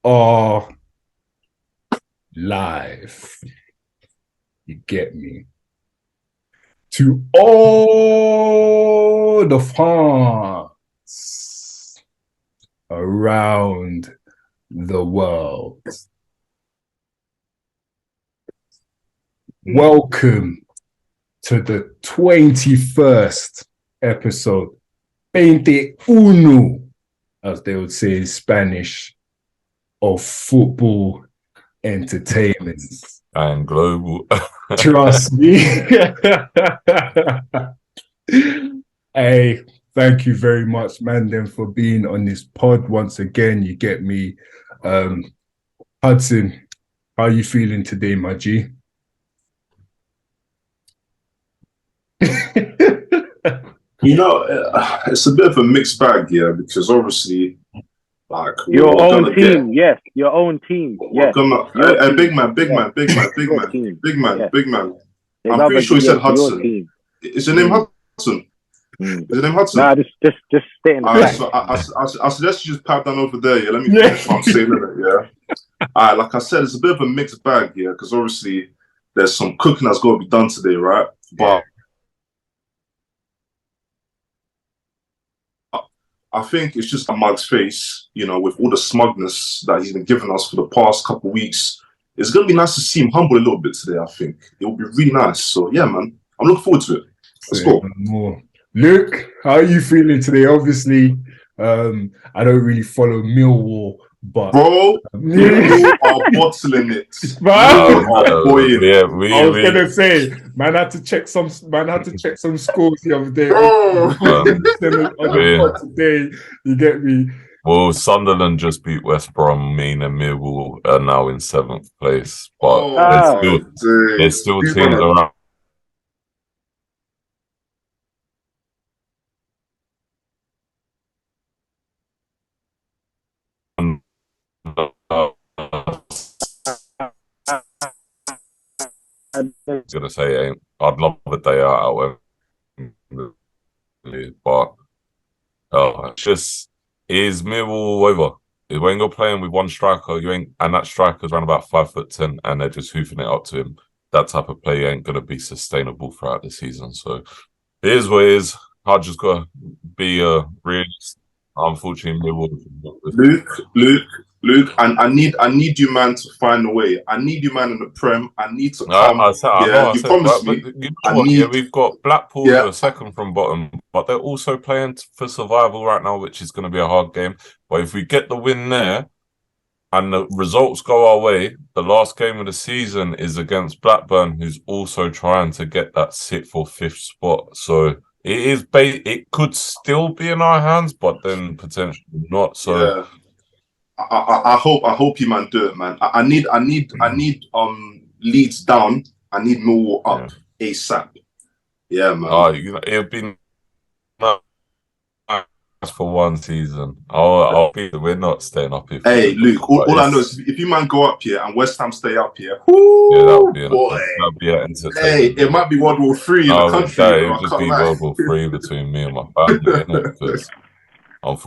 are live. You get me? To all the fans around the world, welcome to the 21st episode, 21, as they would say in Spanish, of Football Entertainment. And global. Trust me. Hey, thank you very much, Mandem, for being on this pod once again. You get me. Hudson, how are you feeling today, my G? It's a bit of a mixed bag, yeah, because obviously, like, your own team, yes. Your own team, yes. Big man. I'm pretty sure he said Hudson. Is your name Hudson? Is your name Hudson? Nah, just stay in the back. So I suggest you just pipe down over there, yeah. Let me finish what I'm saying, yeah. Alright, like I said, it's a bit of a mixed bag, yeah, because obviously there's some cooking that's got to be done today, right? But I think it's just a mug's face, you know, with all the smugness that he's been giving us for the past couple of weeks. It's going to be nice to see him humble a little bit today, I think. It will be really nice. So, yeah, man, I'm looking forward to it. Let's go. Luke, how are you feeling today? Obviously, I don't really follow Millwall, but... Bro, you are bottling it. I was going to say, man had to check some scores the other day. On the pod today, you get me? Well, Sunderland just beat West Brom, and Millwall are now in 7th place. But there's still teams around. I was gonna say, I'd love a day out but it's just, is Millwall over? When you're playing with one striker, and that striker's around about 5'10", and they're just hoofing it up to him. That type of play ain't gonna be sustainable throughout the season. So it is what it is. I just gotta be a realist. Unfortunately, Luke, and I need you, man, to find a way. I need you, man, in the Prem. I need to come. You promised me. We've got Blackpool who are second from bottom, but they're also playing for survival right now, which is going to be a hard game. But if we get the win there and the results go our way, the last game of the season is against Blackburn, who's also trying to get that 6th or 5th spot. So it could still be in our hands, but then potentially not. So. Yeah. I hope you, man, do it, man. I need Leeds down. I need Millwall up ASAP. Yeah, man. It'll be nice for one season. We're not staying up here. Hey, Luke, all I know is if you, man, go up here and West Ham stay up here, that'll be entertaining. Hey, it might be World War III in the country. It'll just be World War III between me and my family, innit? Because I've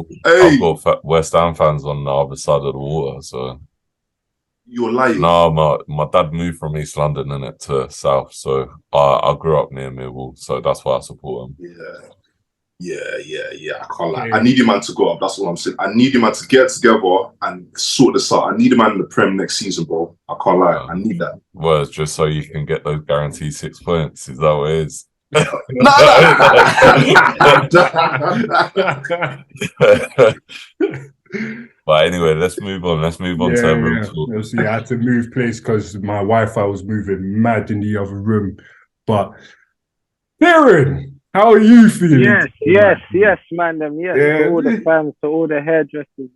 got West Ham fans on the other side of the water, so you're lying. No, my dad moved from East London to South, so I grew up near Millwall, so that's why I support him. Yeah. I can't lie. I need you, man, to go up. That's what I'm saying. I need you, man, to get together and sort this out. I need you, man, in the Prem next season, bro. I can't lie. I need that. Well, it's just so you can get those guaranteed 6 points. Is that what it is? But anyway, let's move on. Let's move on to room talk. I had to move place because my Wi-Fi was moving mad in the other room. But Kieran, how are you feeling? Yes, man. To all the fans, to all the hairdressers.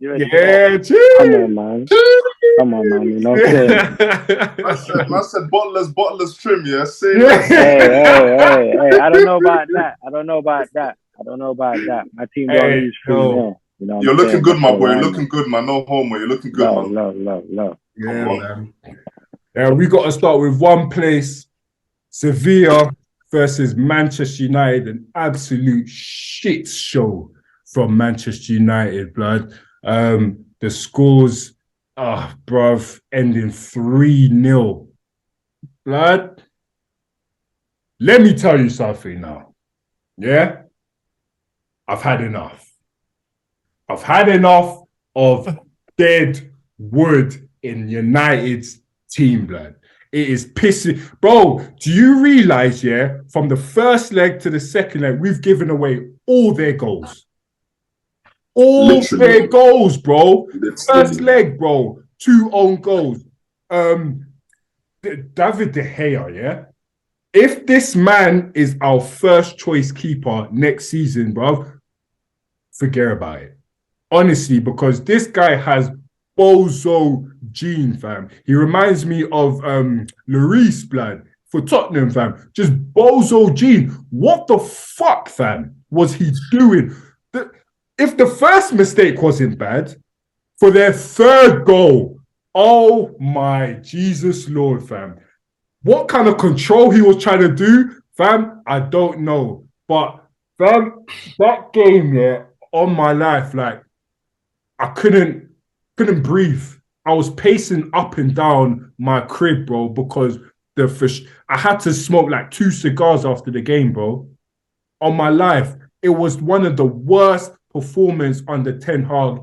Come on, man. You know what I'm saying? I said bottlers trim, yeah? Hey. I don't know about that. My team don't use free, man. You know you're looking good, my boy. You're looking good, man. No homo. You're looking good, man. Love. Yeah, man. Yeah, we got to start with one place. Sevilla versus Manchester United. An absolute shit show from Manchester United, blood. The scores bruv, ending 3-0. Blood. Let me tell you something now. Yeah? I've had enough. I've had enough of dead wood in United's team, blood. It is pissing. Bro, do you realize, yeah, from the first leg to the second leg, we've given away all their goals. All their goals, bro. First leg, bro. 2 own goals. David De Gea, yeah? If this man is our first choice keeper next season, bro, forget about it. Honestly, because this guy has bozo gene, fam. He reminds me of Lloris, blood, for Tottenham, fam. Just bozo gene. What the fuck, fam, was he doing? If the first mistake wasn't bad, for their third goal, oh my Jesus Lord, fam. What kind of control he was trying to do, fam, I don't know. But, fam, that game, yeah, on my life, like, I couldn't breathe. I was pacing up and down my crib, bro, because I had to smoke like 2 cigars after the game, bro. On my life, it was one of the worst performances under Ten Hag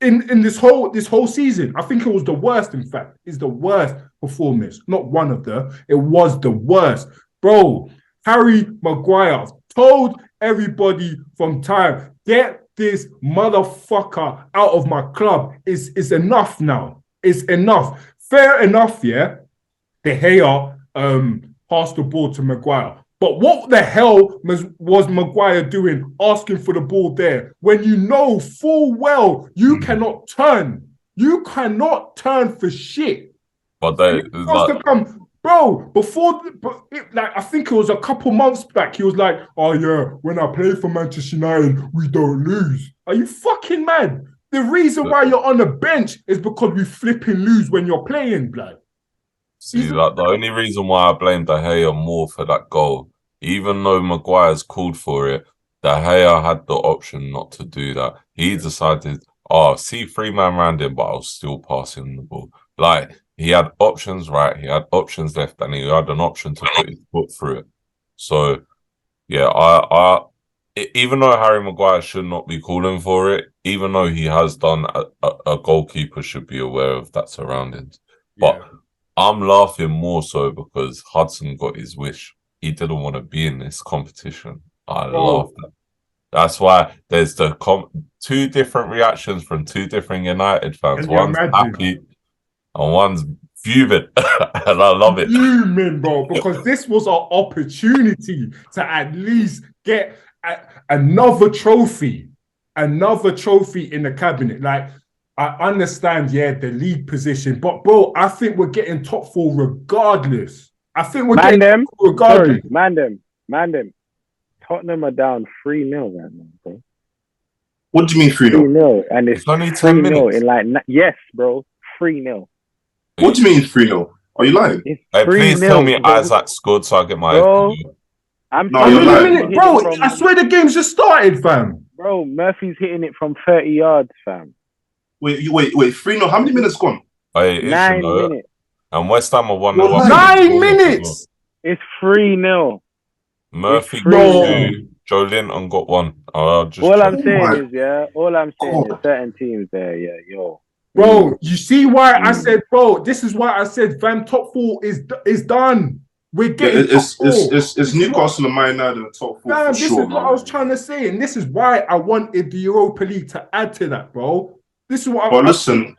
in this whole season. I think it was the worst. In fact, it's the worst performance. Not one of them. It was the worst, bro. Harry Maguire told everybody from time, get this motherfucker out of my club. It's enough now. It's enough. Fair enough, yeah. De Gea passed the ball to Maguire. But what the hell was Maguire doing asking for the ball there when you know full well you cannot turn? You cannot turn for shit. But they to come. Bro, I think it was a couple months back, he was like, oh yeah, when I play for Manchester United, we don't lose. Are you fucking mad? The reason why you're on the bench is because we flipping lose when you're playing, blood. See, like, the only reason why I blame De Gea more for that goal, even though Maguire's called for it, De Gea had the option not to do that. He decided, see 3-man round him, but I'll still pass him the ball. Like, he had options right, he had options left, and he had an option to put his foot through it. So, yeah, even though Harry Maguire should not be calling for it, even though he has done, a goalkeeper should be aware of that surroundings. But I'm laughing more so because Hudson got his wish. He didn't want to be in this competition. I laughed at that. That's why there's the 2 different reactions from 2 different United fans. One's happy and one's fuming. And I love it. Fuming, bro, because this was our opportunity to at least get another trophy in the cabinet. Like, I understand, the league position, but bro, I think we're getting top 4 regardless. I think we're getting top 4 regardless. Sorry, man them. Tottenham are down 3-0 right now, bro. What do you mean 3-0? 3-0, and it's only 10 minutes. In like, yes, bro, 3-0. What do you mean 3-0? Are you lying? Hey, please tell me Isaac scored so I get my opinion. You're lying. Bro, I swear the game's just started, fam. Bro, Murphy's hitting it from 30 yards, fam. Wait, 3-0. How many minutes gone? 9 minutes. And West Ham are 1-0. 9 minutes. It's 3-0. Murphy got 2. Joe Linton got 1. All I'm saying is certain teams there, yo. Bro, you see why I said, bro, this is why I said, fam, top 4 is done. We're getting it's Newcastle and Man United in the top 4 Fam, for this sure, is what I was trying to say, and this is why I wanted the Europa League to add to that, bro. This is what. But listen.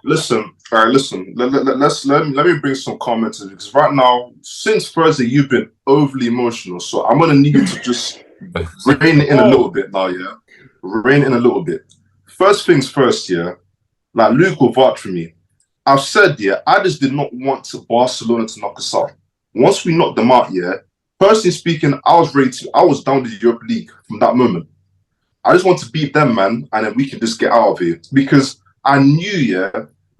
All right, listen. Let me bring some comments in, because right now, since Thursday, you've been overly emotional. So I'm gonna need you to just rein it in a little bit now, yeah. Rein in a little bit. First things first, yeah. Like Luke will vouch for me. I've said, I just did not want Barcelona to knock us out. Once we knocked them out, personally speaking, I was down to the Europa League from that moment. I just want to beat them, man, and then we can just get out of here. Because I knew,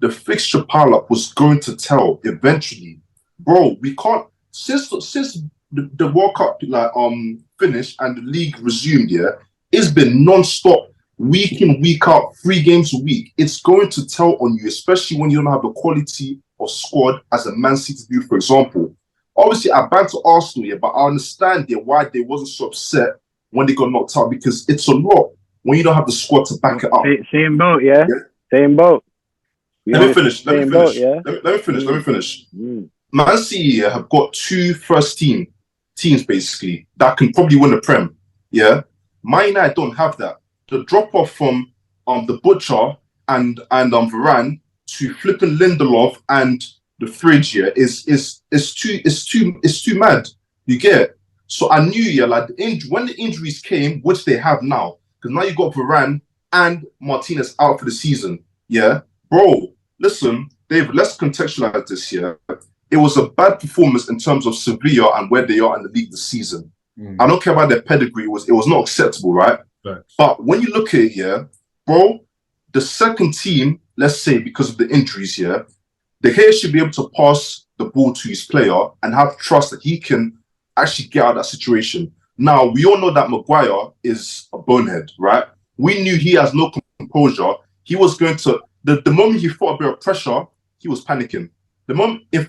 the fixture pile-up was going to tell eventually. Bro, we can't, since the World Cup finished and the league resumed, it's been non-stop week in, week out, 3 games a week, it's going to tell on you, especially when you don't have the quality of squad as a Man City do, for example. Obviously, I banned to Arsenal, but I understand why they wasn't so upset when they got knocked out, because it's a lot when you don't have the squad to back it up. Same boat, yeah? Same boat. Let me finish. Let me finish. Man City have got 2 first teams basically that can probably win the Prem. Yeah, Man United don't have that. The drop off from the Butcher and Varane to flipping Lindelof and the Fridge is too mad. You get it? So I knew like when the injuries came, which they have now, because now you got Varane and Martinez out for the season. Yeah, bro. Listen, David. Let's contextualize this here. It was a bad performance in terms of Sevilla and where they are in the league this season. I don't care about their pedigree. It was not acceptable, right? But when you look at it, bro, the second team, let's say because of the injuries here, De Gea should be able to pass the ball to his player and have trust that he can actually get out of that situation. Now, we all know that Maguire is a bonehead, right? We knew he has no composure. He was going to, the moment he felt a bit of pressure, he was panicking. The moment they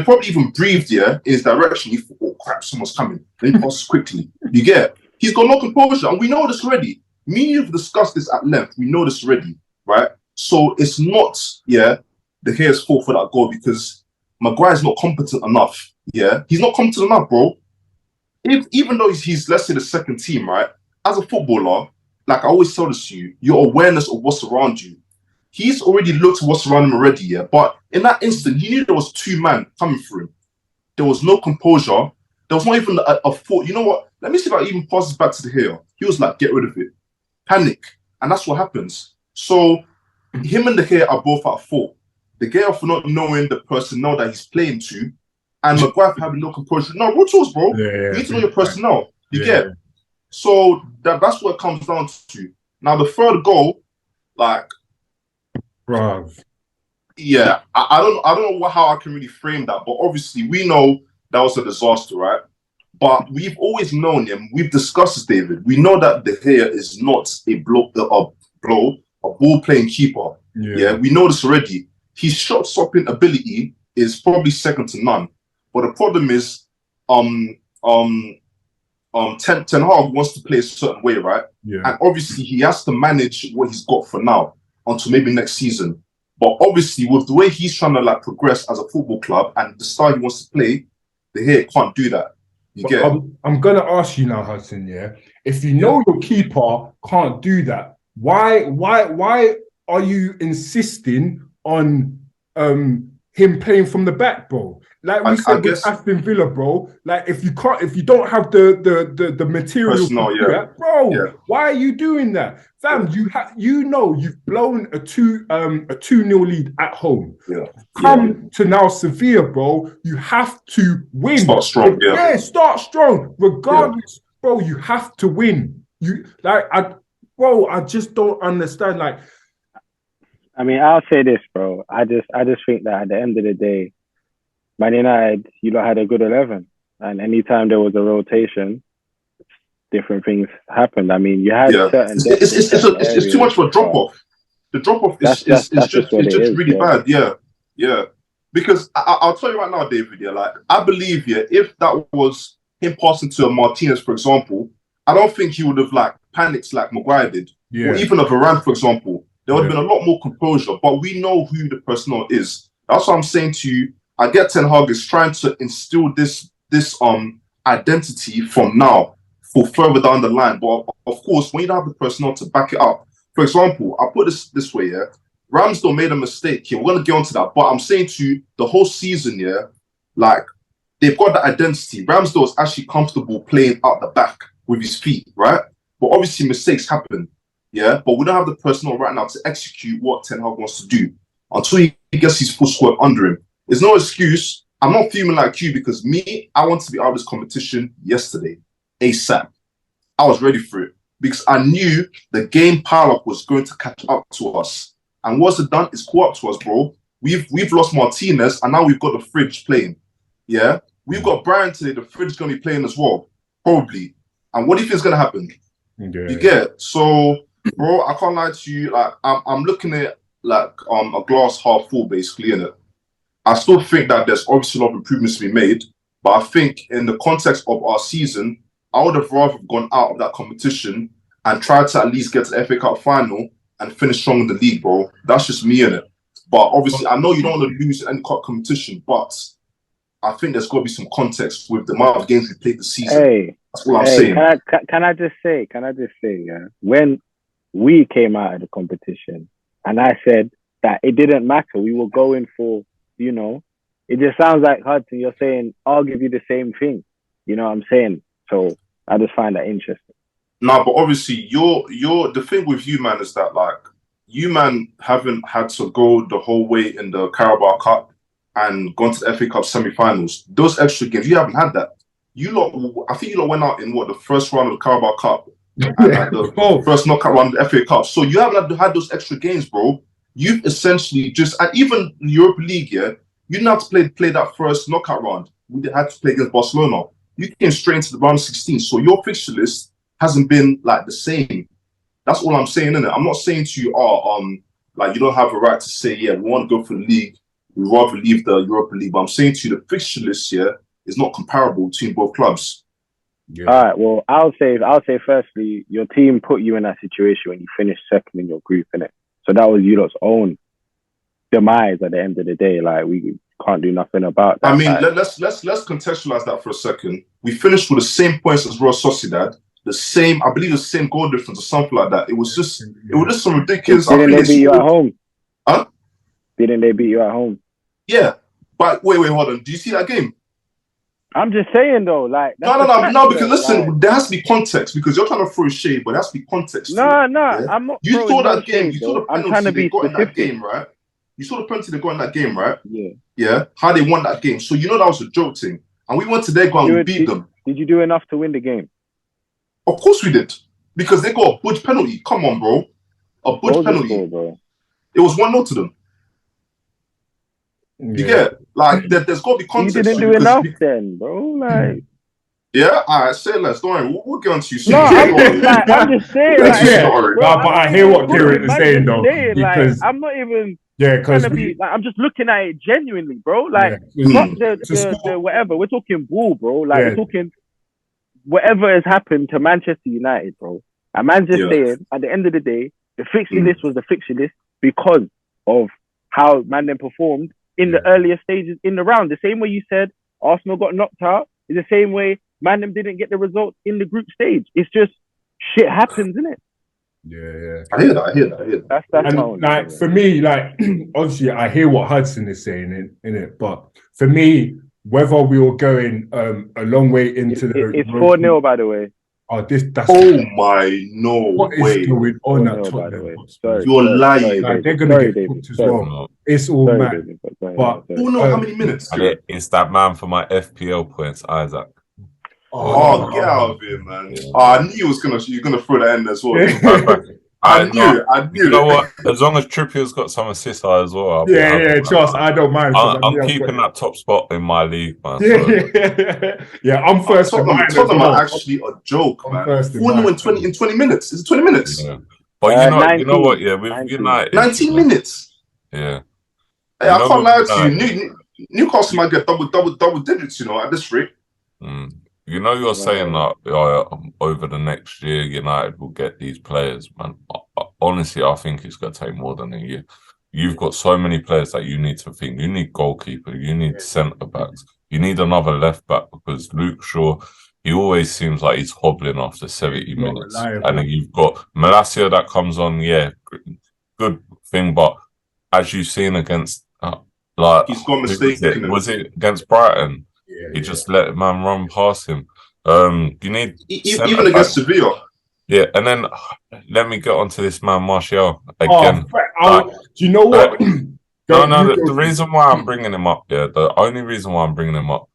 probably even breathed in his direction, he thought, oh crap, someone's coming. Then he passes quickly. You get it? He's got no composure, and we know this already. Me and you've discussed this at length. We know this already, right? So it's not, De Gea's fault for that goal, because Maguire's not competent enough. Yeah, he's not competent enough, bro. Even though he's let's say the second team, right? As a footballer, like I always tell this to you, your awareness of what's around you. He's already looked at what's around him already, but in that instant, he knew there was 2 men coming through him. There was no composure. There was not even a thought. You know what? Let me see if I even pass this back to De Gea. He was like, get rid of it. Panic. And that's what happens. So him and De Gea are both at fault. De Gea for not knowing the personnel that he's playing to, and Maguire for having no composure. No, real talks, bro. You need to know your personnel. You get it? So that's what it comes down to. Now, the third goal, like, bruv. Yeah, I don't know how I can really frame that, but obviously we know that was a disaster, right? But we've always known him. We've discussed this, David. We know that De Gea is not a ball-playing keeper. Yeah, we know this already. His shot-stopping ability is probably second to none. But the problem is, Ten Hag wants to play a certain way, right? Yeah. And obviously he has to manage what he's got for now until maybe next season. But obviously, with the way he's trying to like progress as a football club and the style he wants to play, De Gea can't do that. I'm gonna ask you now, Hudson. Yeah, if you know your keeper can't do that, why are you insisting on him playing from the back, bro? Like we said with Aston Villa, bro. Like if you don't have the material to do that, bro, why are you doing that, fam? You've blown a 2-0 lead at home. Come to now Sevilla, bro. You have to win. Start strong, start strong. Regardless, bro, you have to win. I just don't understand. Like, I mean, I'll say this, bro. I just think that at the end of the day, Man United, you lot had a good 11, and anytime there was a rotation, different things happened. I mean, you had certain. It's too much of a drop off. The drop off is just really bad. Yeah. Because I'll tell you right now, David. Like I believe, if that was him passing to a Martinez, for example, I don't think he would have like panicked like Maguire did, or even a Varane, for example. There would have been a lot more composure. But we know who the personnel is. That's what I'm saying to you. I get Ten Hag is trying to instill this identity from now for further down the line. But of course, when you don't have the personnel to back it up, for example, I'll put this way, Ramsdale made a mistake here. We're going to get onto that. But I'm saying to you, the whole season, like they've got the identity. Ramsdale is actually comfortable playing out the back with his feet, right? But obviously mistakes happen, But we don't have the personnel right now to execute what Ten Hag wants to do until he gets his full squad under him. There's no excuse. I'm not fuming like you because I want to be out of this competition yesterday, ASAP. I was ready for it because I knew the game pile-up was going to catch up to us. And what's it done? It's caught up to us, bro. We've lost Martinez and now we've got the Fridge playing. Yeah? We've got Brian today. The Fridge is going to be playing as well, probably. And what do you think is going to happen? You get it? So bro, I can't lie to you. Like, I'm looking at like a glass half full, basically, in it. I still think that there's obviously a lot of improvements to be made, but I think in the context of our season, I would have rather gone out of that competition and tried to at least get to the FA Cup final and finish strong in the league, bro. That's just me in it. But obviously, I know you don't want to lose any cup competition, but I think there's got to be some context with the amount of games we played this season. Hey, that's all I'm saying. Can I just say, yeah, when we came out of the competition and I said that it didn't matter, we were going for, you know, it just sounds like Hudson, you're saying, I'll give you the same thing. You know what I'm saying? So I just find that interesting. No, but obviously, the thing with you, man, is that like you, man, haven't had to go the whole way in the Carabao Cup and gone to the FA Cup semi-finals. Those extra games, you haven't had that. You lot, I think you lot went out in the first round of the Carabao Cup and the first knockout round of the FA Cup. So you haven't had those extra games, bro. You've essentially just, and even the Europa League, yeah, you didn't have to play that first knockout round. We had to play against Barcelona. You came straight into the round of 16. So your fixture list hasn't been like the same. That's all I'm saying, innit? I'm not saying to you, like you don't have a right to say, yeah, we want to go for the league. We'd rather leave the Europa League. But I'm saying to you, the fixture list here is not comparable between both clubs. Yeah. All right. Well, I'll say firstly, your team put you in that situation when you finished second in your group, innit? So that was you lot's own demise at the end of the day. Like, we can't do nothing about that. I mean, let's contextualize that for a second. We finished with the same points as Real Sociedad, I believe the same goal difference or something like that. It was just some ridiculous. Didn't they beat you at home? Huh? Didn't they beat you at home? Yeah, but wait, hold on. Do you see that game? I'm just saying though, like no. Because listen, there has to be context because you're trying to throw shade, but there has to be context. No, yeah? I'm not. You saw that game. Shade, you saw the penalty they got in that game, right? You saw the penalty they got in that game, right? Yeah. Yeah. How they won that game. So you know that was a joke thing, and we went to their ground and beat them. Did you do enough to win the game? Of course we did, because they got a Budge penalty. Come on, bro. A Budge penalty. Bro. It was 1-0 to them. You get like there's got to be context. You didn't do enough then, bro. Like, yeah, all right, say less. Don't worry, we'll get on to you. No, I'm just saying. But I hear what Kieran is saying though, because I'm not even. Yeah, because I'm just looking at it genuinely, bro. Like, not the whatever. We're talking ball, bro. Like, we're talking whatever has happened to Manchester United, bro. And man just saying, at the end of the day, the fixture list was the fixture list because of how man then performed in the earlier stages in the round. The same way you said Arsenal got knocked out is the same way man them didn't get the result in the group stage. It's just shit happens, isn't it? Yeah. I hear that. That's and like for me, like obviously I hear what Hudson is saying in it, but for me, whether we were going a long way into it's 4-0, by the way. Oh, that's what is going on at Tottenham? You're lying. Like, they're gonna get cooked as well. It's all mad. But how many minutes? It's that man for my FPL points, Isaac. Get out of here, man! Yeah. I knew you're gonna throw that in as well. I knew. You know what? As long as Trippier's got some assists as well. Trust. I don't mind. I'm keeping that top spot in my league, man. Yeah, I'm first. Tottenham are actually a joke, man. 4-0 in 20 minutes. Is it 20 minutes? Yeah. But you know what? Yeah, with United, 19 minutes. Yeah. Hey, I can't lie to you. Newcastle might get double digits. At this rate. You know, you're saying that over the next year, United will get these players, man. Honestly, I think it's going to take more than a year. You've got so many players that you need to think. You need goalkeeper. You need centre backs. You need another left back because Luke Shaw, he always seems like he's hobbling after 70 minutes. And then you've got Malacia that comes on, good thing. But as you've seen against, he's got mistakes. Was it against Brighton? He just let man run past him. You need even against Sevilla. Yeah, and then let me get onto this man Martial again. Do you know what? The reason why I'm bringing him up, the only reason why I'm bringing him up,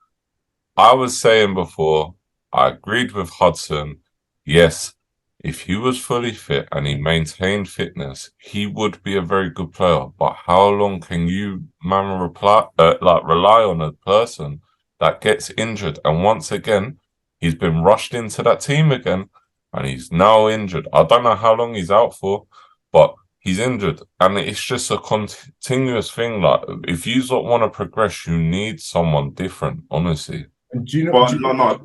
I was saying before, I agreed with Hudson. Yes, if he was fully fit and he maintained fitness, he would be a very good player. But how long can you, man, rely on a person that gets injured? And once again, he's been rushed into that team again. and he's now injured. I don't know how long he's out for, but he's injured, and it's just a continuous thing. Like, if you don't want to progress, you need someone different, honestly. And do you know? But no.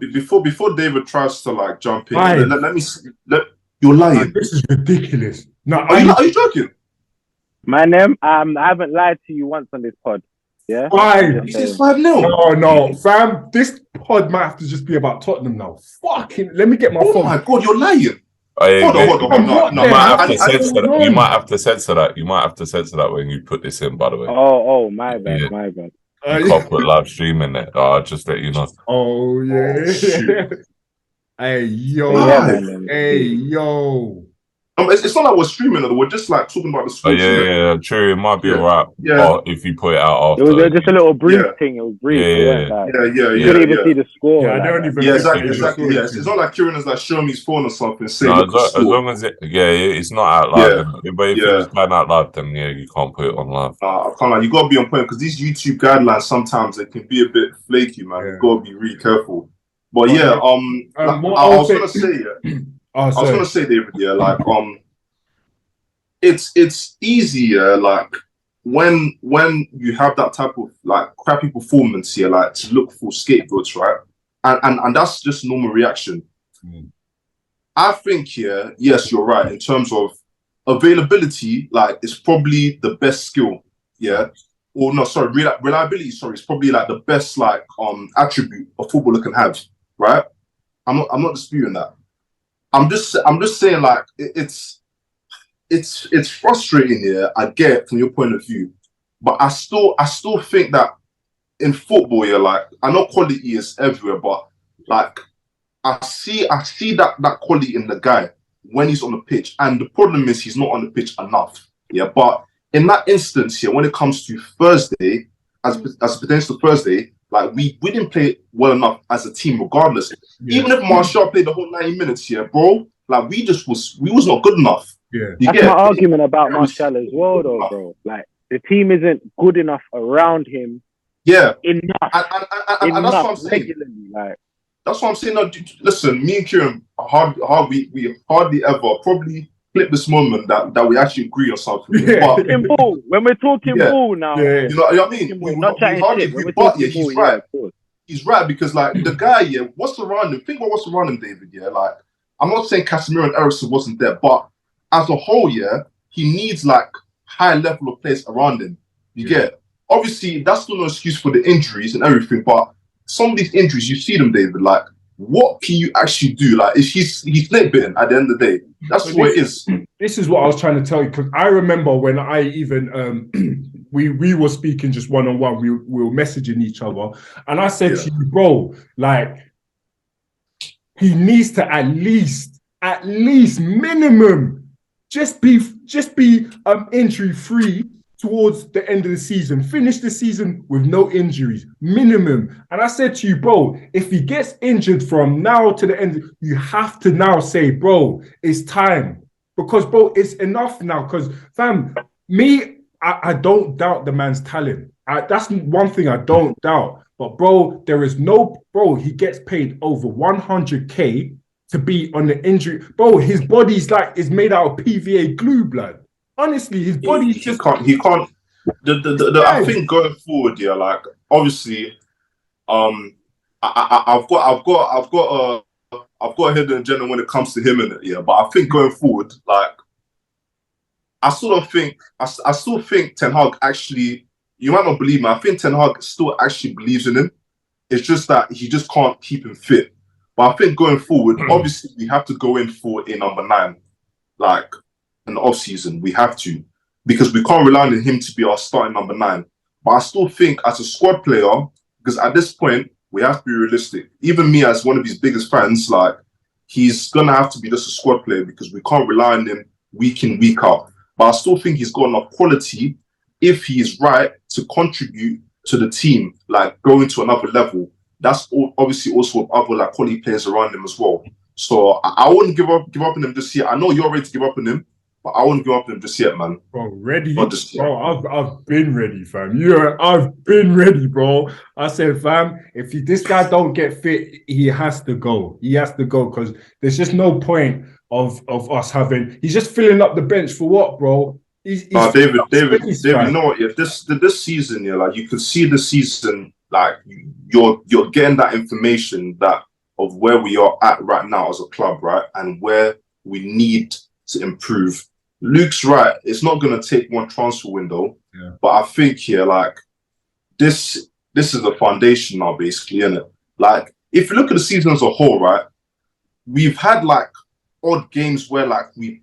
Before David tries to like jump in, Why? let me. You're lying. This is ridiculous. No, Are you joking? Man, I haven't lied to you once on this pod. Yeah. 5. This is 5-0. No, fam. This pod might have to just be about Tottenham now. Fucking, let me get my phone. Oh my god, you're lying. Hey, Hold on. No. You might have to censor that. You might have to censor that when you put this in, by the way. Oh, my bad. Yeah. My bad. You can't put live stream in there. I'll just let you know. Oh, yeah. Shoot. Hey, yo. Live. Hey, yo. It's not like we're streaming it. We're just like talking about the Oh, score. yeah. True. It might be alright. Yeah. If you put it out It after. was just a little brief thing. It was brief. Yeah. You couldn't even see the score. Yeah, I don't even. Yeah, exactly. Yes, it's not like Kieran is like showing me his phone or something. Saying, as long as it's not out live. But if it's playing out live, then you can't put it on live. I can't lie. You gotta be on point because these YouTube guidelines sometimes they can be a bit flaky, man. Yeah. You gotta be really careful. But I was gonna say, I was gonna say, David, like, it's easier, like, when you have that type of like crappy performance here, like, to look for scapegoats, right? And that's just normal reaction. I think here, yes, you're right in terms of availability. Like, it's probably the best skill, reliability. Sorry, it's probably like the best like attribute a footballer can have, right? I'm not disputing that. I'm just saying, like, it's frustrating here. I get from your point of view, but I still think that in football, like, I know quality is everywhere, but like, I see that quality in the guy when he's on the pitch, and the problem is he's not on the pitch enough. Yeah, but in that instance here, when it comes to Thursday, as it pertains to Thursday, like, we didn't play well enough as a team, regardless. Yeah. Even if Martial played the whole 90 minutes here, bro, like, we was not good enough. Yeah, that's my argument about Martial as well, though, bro. Like, the team isn't good enough around him. Yeah, enough. And that's what I'm saying. Regularly, like. That's what I'm saying. No, listen, me and Kieran, we hardly ever probably flip this moment that we actually agree on something. Yeah. But, ball. When we're talking ball now, you know what I mean? We hardly agree, but he's right. He's right, because like the guy, what's around him? Think about what's around him, David. Yeah, like, I'm not saying Casemiro and Eriksen wasn't there, but as a whole, he needs like high level of players around him. You get, obviously that's still no excuse for the injuries and everything, but some of these injuries, you see them, David, like, what can you actually do? Like, he's snake bitten at the end of the day. That's what it is. This is what I was trying to tell you, because I remember when I even we were speaking just one-on-one, we were messaging each other, and I said to you, bro, like, he needs to at least minimum just be injury free towards the end of the season. Finish the season with no injuries, minimum. And I said to you, bro, if he gets injured from now to the end, you have to now say, bro, it's time. Because, bro, it's enough now. Because, fam, I don't doubt the man's talent. That's one thing I don't doubt. But, bro, he gets paid over 100K to be on the injury. Bro, his body's like, is made out of PVA glue, blood. Honestly, his body he can't. I think going forward, like, obviously, I've got a hidden agenda when it comes to him in it, but I think going forward, like, I still think Ten Hag actually, you might not believe me, I think Ten Hag still actually believes in him. It's just that he just can't keep him fit. But I think going forward, obviously, we have to go in for a number 9, like, in the off-season. We have to, because we can't rely on him to be our starting number 9. But I still think as a squad player, because at this point, we have to be realistic. Even me, as one of his biggest fans, like, he's going to have to be just a squad player, because we can't rely on him week in, week out. But I still think he's got enough quality, if he is right, to contribute to the team, like, going to another level. That's obviously also with other, like, quality players around him as well. So I wouldn't give up on him this year. I know you're ready to give up on him, but I wouldn't go up them just yet, man. Bro, ready? Not just yet. Bro, I've been ready, fam. I've been ready, bro. I said, fam, if this guy don't get fit, he has to go. He has to go because there's just no point of us having. He's just filling up the bench for what, bro? David, you know what? Yeah, this season, yeah, like you can see the season, like you're getting that information that of where we are at right now as a club, right, and where we need to improve. Luke's right. It's not going to take one transfer window, but I think here, like this is the foundation now, basically, isn't it? Like if you look at the season as a whole, right, we've had like odd games where like we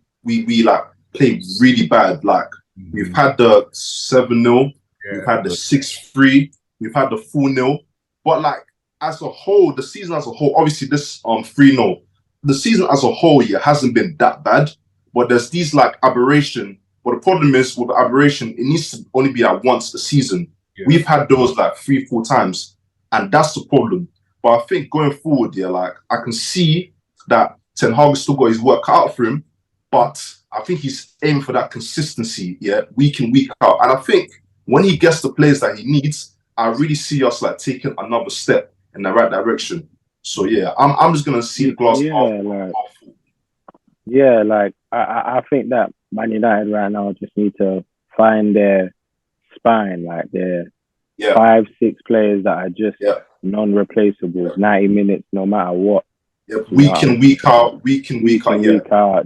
like played really bad. Like we've had the 7-0, we've had the 6-3, we've had the 4-0, but like as a whole, the season as a whole, obviously this 3-0, the season as a whole, hasn't been that bad. But there's these like aberration. But the problem is with the aberration, it needs to only be like once a season. Yeah. We've had those like 3-4 times, and that's the problem. But I think going forward, like I can see that Ten Hag still got his work cut out for him, but I think he's aiming for that consistency, week in, week out. And I think when he gets the players that he needs, I really see us like taking another step in the right direction. So I'm just gonna see the glass half full. Yeah, like I think that Man United right now just need to find their spine, like their 5-6 players that are just non-replaceable, 90 minutes no matter what. Week in, week out.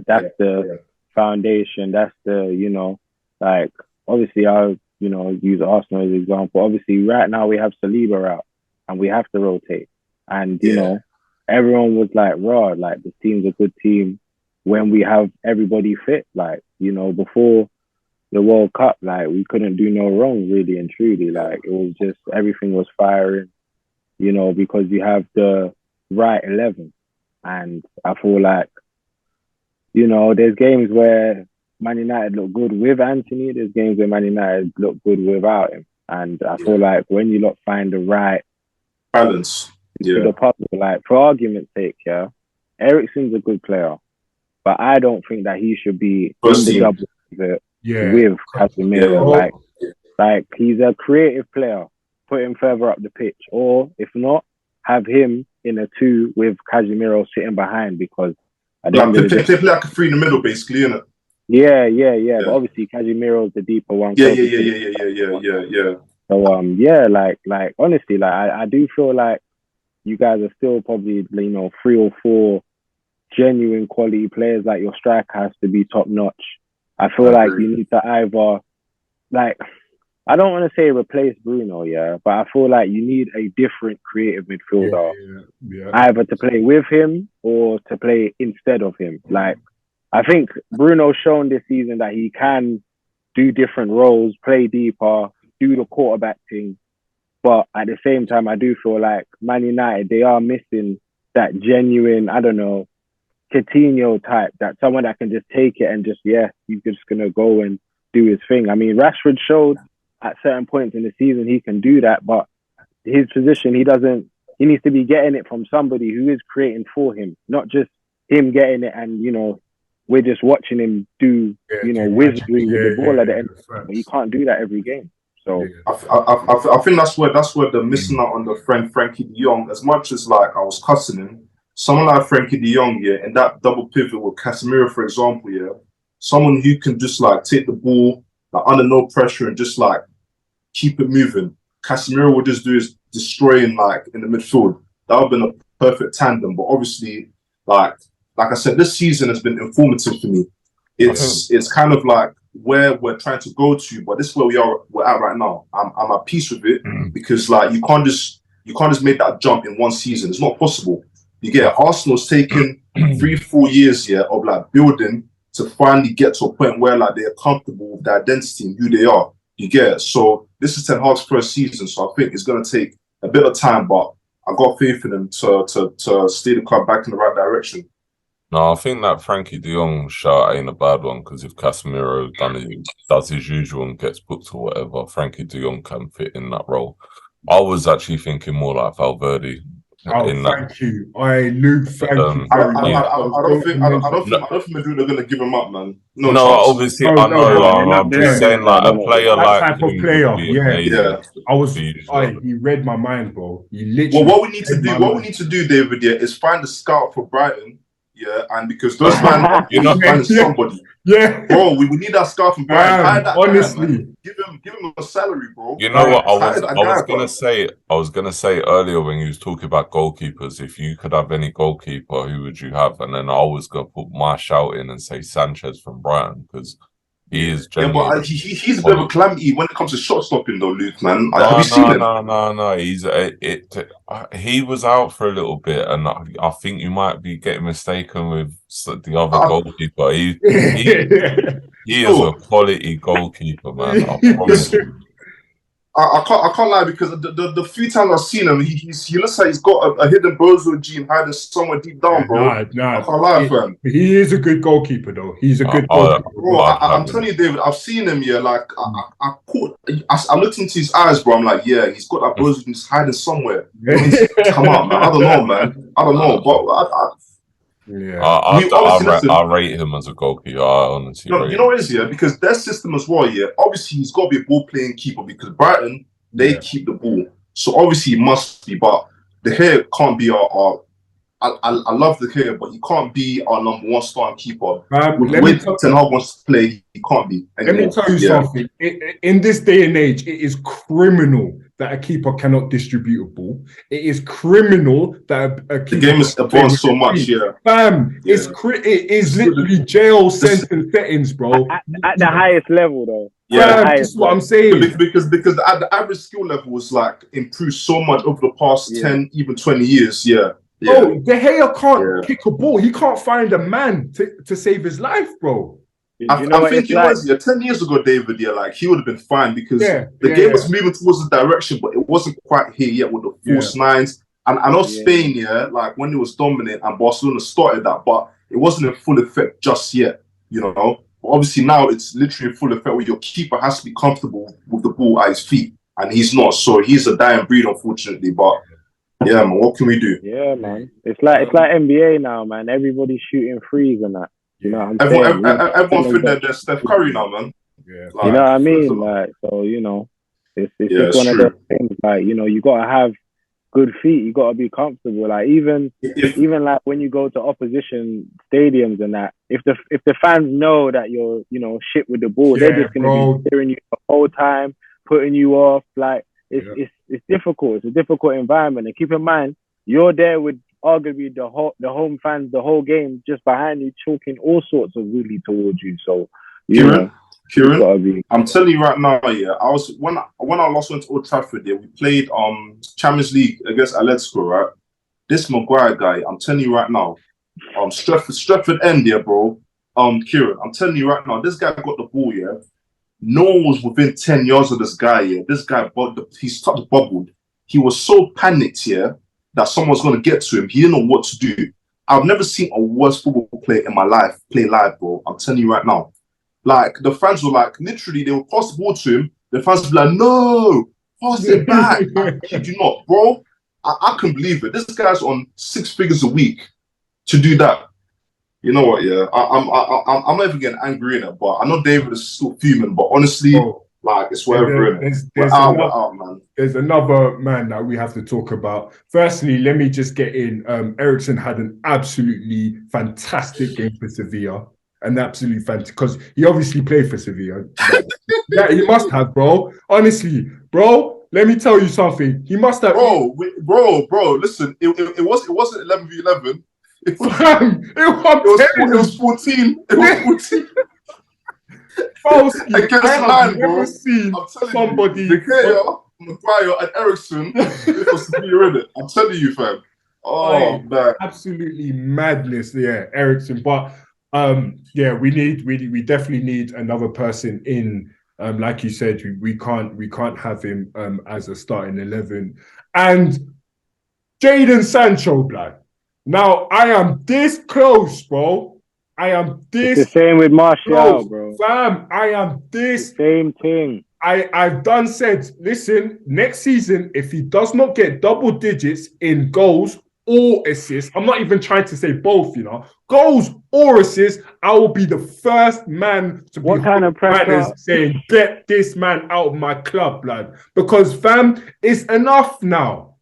That's the foundation. That's the, like obviously I'll, use Arsenal as an example. Obviously right now we have Saliba out and we have to rotate. And everyone was like, raw, like this team's a good team when we have everybody fit. Like, before the World Cup, like we couldn't do no wrong, really and truly. Like it was just everything was firing, because you have the right 11. And I feel like, there's games where Man United look good with Anthony. There's games where Man United look good without him. And I feel like when you lot find the right balance, the puzzle, like for argument's sake, Eriksen's a good player, but I don't think that he should be in the double with Casemiro. Like he's a creative player. Put him further up the pitch, or if not, have him in a 2 with Casemiro sitting behind, because at the end of the day, play like a 3 in the middle, basically, isn't it? Yeah. But obviously Casemiro's the deeper one. Yeah. So like honestly, like I do feel like you guys are still probably 3 or 4 genuine quality players. Like your striker has to be top notch. I feel like you need to either, like, I don't want to say replace Bruno, but I feel like you need a different creative midfielder, either to play with him or to play instead of him. Like, I think Bruno's shown this season that he can do different roles, play deeper, do the quarterback thing. But at the same time, I do feel like Man United, they are missing that genuine, I don't know, Coutinho type, that someone that can just take it and just, he's just going to go and do his thing. I mean, Rashford showed at certain points in the season he can do that, but his position, he needs to be getting it from somebody who is creating for him, not just him getting it and, we're just watching him do, wizardry with the ball at the end. But he can't do that every game. So I think that's where the missing out on the friend Frankie de Jong, as much as like I was cussing him, someone like Frankie de Jong, in that double pivot with Casemiro, for example, someone who can just like take the ball like under no pressure and just like keep it moving. Casemiro would just do is destroying like in the midfield. That would have been a perfect tandem. But obviously, like I said, this season has been informative for me. It's kind of like where we're trying to go to, but this is where we're at right now. I'm at peace with it because like you can't just make that jump in one season. It's not possible. You get Arsenal's taken 3-4 years of like building to finally get to a point where like they're comfortable with their identity and who they are. You get it? So this is Ten Hag's first season, so I think it's going to take a bit of time, but I got faith in him to steer the club back in the right direction. No, I think that Frankie de Jong shout ain't a bad one, because if Casemiro does his usual and gets booked or whatever, Frankie de Jong can fit in that role. I was actually thinking more like Valverde Oh, in that. thank you. Luke, thank you I very don't much. think Madrid are gonna give him up, man. No No, chance. obviously, Oh, I no, know. no, I'm they're just not doing saying, that. like, They're a not player doing that like type of him player, would be yeah. amazing. Yeah. He read my mind, bro. He Well, literally what we need to do, David, yeah, is find a scout for Brighton, yeah, and because those man You know, need to find somebody, yeah. bro. We need that scout from Brighton. Hire that Honestly. guy, man. Give him a salary, bro. you know what Hire that I guy, was bro. gonna say earlier when you was talking about goalkeepers. If you could have any goalkeeper, who would you have? And then I was gonna put my shout in and say Sanchez from Brighton because he is Yeah, genuinely. but he's a bit of a calamity when it comes to shot stopping, though, Luke, man. Have you No, seen him? no. He was out for a little bit, and I think you might be getting mistaken with the other goalkeeper. He is a quality goalkeeper, man. I promise you. I can't lie because the few times I've seen him, he looks like he's got a hidden bozo gene hiding somewhere deep down, bro. I can't lie, fam. He is a good goalkeeper, though. He's a good goalkeeper. Bro, I'm telling you, David, I've seen him, yeah. Like I looked into his eyes, bro. I'm like, yeah, he's got that bozo just hiding somewhere. Come on, man. I don't know, man. I don't know, but yeah. I rate him as a goalkeeper. I honestly rate you know what it is, yeah? Because their system as well, yeah. Obviously, he's got to be a ball-playing keeper because Brighton, they keep the ball. So obviously, he must be. But the hair can't be our I love the hair, but he can't be our number one starting keeper. With the way Ten Hag wants to play, he can't be anymore. Let me tell you something. In this day and age, it is criminal that a keeper cannot distribute a ball. It is criminal that a keeper... The game is advanced so much, yeah. Fam, it is literally jail sentence settings, bro. At the highest level, though. Yeah, that's what I'm saying. Because the average skill level was like improved so much over the past 10, even 20 years, yeah. Bro, De Gea can't kick a ball. He can't find a man to save his life, bro. I think it was 10 years ago, David. Yeah, like he would have been fine because the game was moving towards the direction, but it wasn't quite here yet with the false nines. And I know Spain, like when it was dominant and Barcelona started that, but it wasn't in full effect just yet. You know, but obviously now it's literally in full effect where your keeper has to be comfortable with the ball at his feet, and he's not. So he's a dying breed, unfortunately. But yeah, man, what can we do? Yeah, man. It's like NBA now, man. Everybody's shooting threes and that. You know what I'm saying? Everyone think they're Steph Curry now, man. Yeah. Like, you know what I mean? Like, so, you know, it's just one of those things. Like, you know, you gotta have good feet. You gotta be comfortable. Like, even like when you go to opposition stadiums and that, if the fans know that you're, you know, shit with the ball, they're just gonna be steering you the whole time, putting you off. Like, it's difficult. It's a difficult environment. And keep in mind, you're there with arguably the home fans the whole game just behind you, talking all sorts of really towards you. So, Kieran, I'm telling you right now, I was when I last went to Old Trafford, we played Champions League against Atletico, right? This Maguire guy, I'm telling you right now, Stretford End, bro. Kieran, I'm telling you right now, this guy got the ball, No one was within 10 yards of this guy, This guy, he's touched bubbled. He was so panicked, that someone's going to get to him. He didn't know what to do. I've never seen a worse football player in my life play live, bro. I'm telling you right now. Like, the fans were like, literally, they would pass the ball to him. The fans would be like, no, pass it back. I kid you not, bro. I couldn't believe it. This guy's on 6 figures a week to do that. You know what, I'm not even getting angry in it, but I know David is still fuming, but honestly, like, it's whatever. There's another man that we have to talk about. Firstly, let me just get in. Eriksen had an absolutely fantastic game for Sevilla. An absolutely fantastic, because he obviously played for Sevilla. Yeah, he must have, bro. Honestly, bro, let me tell you something. He must have. Bro, listen, it wasn't 11v11. It was 14. It was 14. I've never seen somebody. De Gea, Maguire, and Eriksen was to be in it. I'm telling you, fam. Oh, man. Absolutely madness, Eriksen. But we definitely need another person in. Like you said, we can't have him as a starting 11. And Jadon Sancho, blood. Now I am this close, bro. I am this. It's the same with Martial, bro. Fam, I am this. The same thing. I've done said, listen, next season, if he does not get double digits in goals or assists, I'm not even trying to say both, you know, goals or assists, I will be the first man to be What kind of pressure? saying, get this man out of my club, blood. Because, fam, it's enough now.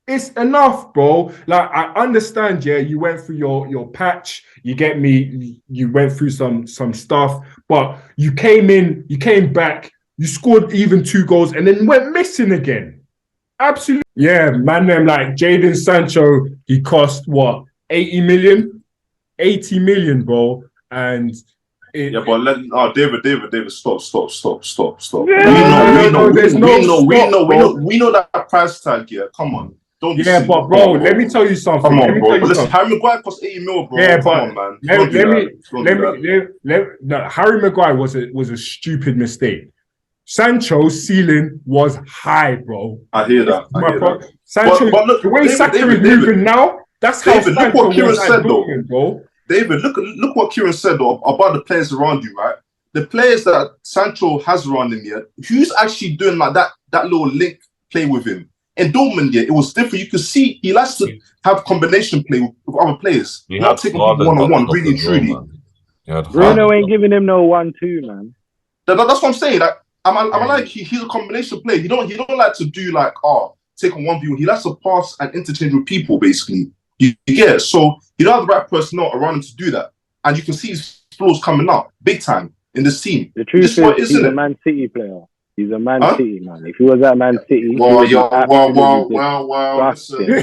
It's enough, bro. Like, I understand, yeah, you went through your patch, you get me, you went through some stuff, but you came back, you scored even 2 goals and then went missing again. Absolutely. Yeah, man, them like Jadon Sancho, he cost what, 80 million? 80 million, bro. And David, stop. Yeah, We know that price tag, yeah. Come on. Don't yeah, but bro, let me tell you something. Come on, bro. But listen, Harry Maguire cost 80 mil, bro. Yeah, come on, man. No, Harry Maguire was a stupid mistake. Sancho's ceiling was high, bro. I hear that. Sancho, but look, the way Saka is moving now, that's how David, Sancho look what Kieran was said, Dortmund, bro. David, look what Kieran said though about the players around you, right? The players that Sancho has around him, yeah, who's actually doing like that little link play with him? In Dortmund, yeah, it was different. You could see he likes to have combination play with other players, not taking people one-on-one, really, truly. Bruno ain't giving him no 1-2, man. That's what I'm saying. Like, I'm like he's a combination player. He don't like to do like take on one view. He likes to pass and interchange with people, basically. You get it? So you don't have the right personnel around him to do that, and you can see his flaws coming out big time in this team. The truth is, he's a Man City player. He's a Man City man. If he was at Man City, well. I'm just saying.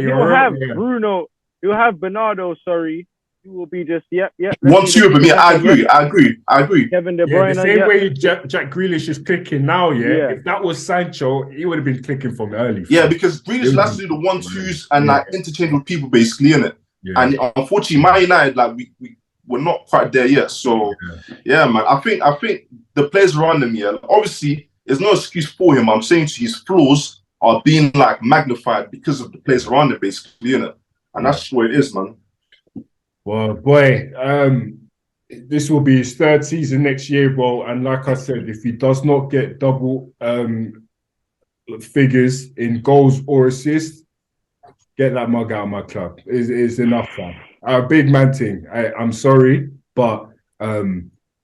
He'll have Bruno. He'll have Bernardo. Sorry. You will be just yep. 1-2 of them, yeah. I agree. Kevin De Bruyne, the same way Jack Grealish is clicking now, yeah. If that was Sancho, he would have been clicking from early. Yeah, because Grealish likes to do the 1-2s and like interchange with people, basically, innit? Yeah. And unfortunately, Man United, like we're not quite there yet. So yeah, man. I think the players around him, yeah. Obviously, there's no excuse for him. I'm saying to you, his flaws are being like magnified because of the players around him, basically, innit? And that's just what it is, man. Well, boy, this will be his 3rd season next year, bro. And like I said, if he does not get double figures in goals or assists, get that mug out of my club. It's enough, man. A big man thing. I'm sorry, but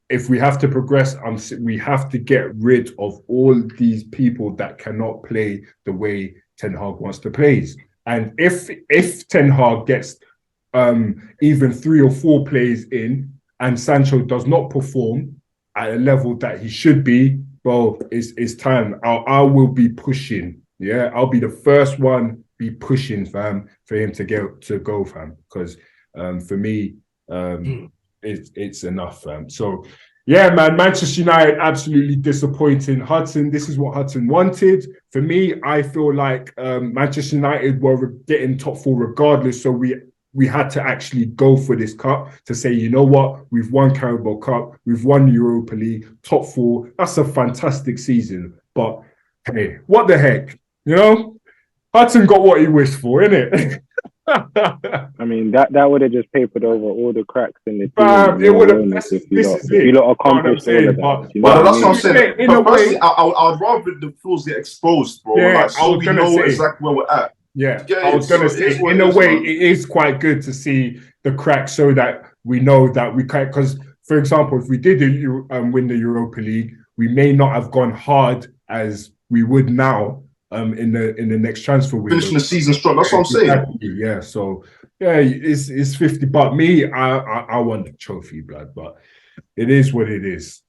if we have to progress, we have to get rid of all these people that cannot play the way Ten Hag wants to play. And if Ten Hag gets even 3 or 4 plays in and Sancho does not perform at a level that he should be, bro, it's time. I will be pushing. Yeah, I'll be the first one be pushing, fam, for him to go, fam. Because for me, it's enough, fam. So yeah, man, Manchester United absolutely disappointing. Hudson, this is what Hudson wanted. For me, I feel like Manchester United were getting top 4 regardless. So we had to actually go for this cup to say, you know what, we've won Carabao Cup, we've won Europa League, top 4. That's a fantastic season. But hey, what the heck, you know? Hudson got what he wished for, innit? I mean, that would have just papered over all the cracks in the team. It would have. If you lot accomplished all of that. But that's what I'm saying. But personally, I'd rather the flaws get exposed, bro. Yeah, like, so we know exactly where we're at. Yeah, I was going to say, in a way, it is quite good to see the cracks so that we know that we can't. Because, for example, if we did win the Europa League, we may not have gone hard as we would now in the next transfer window. Finishing the season strong. That's what I'm saying. Exactly, yeah, so yeah, it's 50. But me, I want the trophy, blood. But it is what it is.